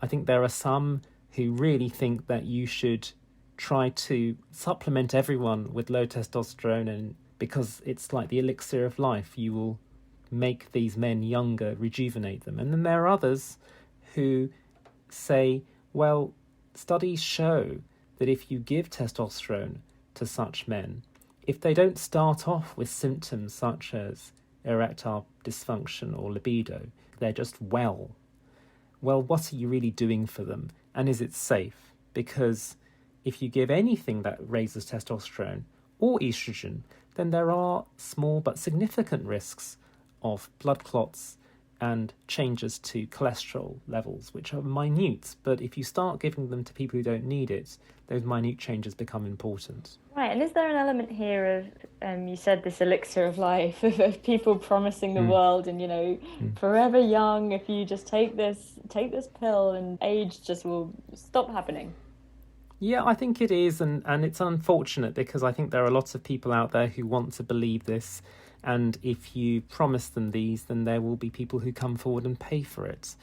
I think there are some who really think that you should try to supplement everyone with low testosterone, and because it's like the elixir of life, you will make these men younger, rejuvenate them. And then there are others who say, well, studies show that if you give testosterone to such men, if they don't start off with symptoms such as erectile dysfunction or libido, they're just well, what are you really doing for them? And is it safe? Because if you give anything that raises testosterone or estrogen, then there are small but significant risks of blood clots and changes to cholesterol levels, which are minute. But if you start giving them to people who don't need it, those minute changes become important. Right, and is there an element here of, you said this elixir of life, of people promising the world and, forever young, if you just take this pill and age just will stop happening? Yeah, I think it is, and it's unfortunate because I think there are lots of people out there who want to believe this, and if you promise them these, then there will be people who come forward and pay for it.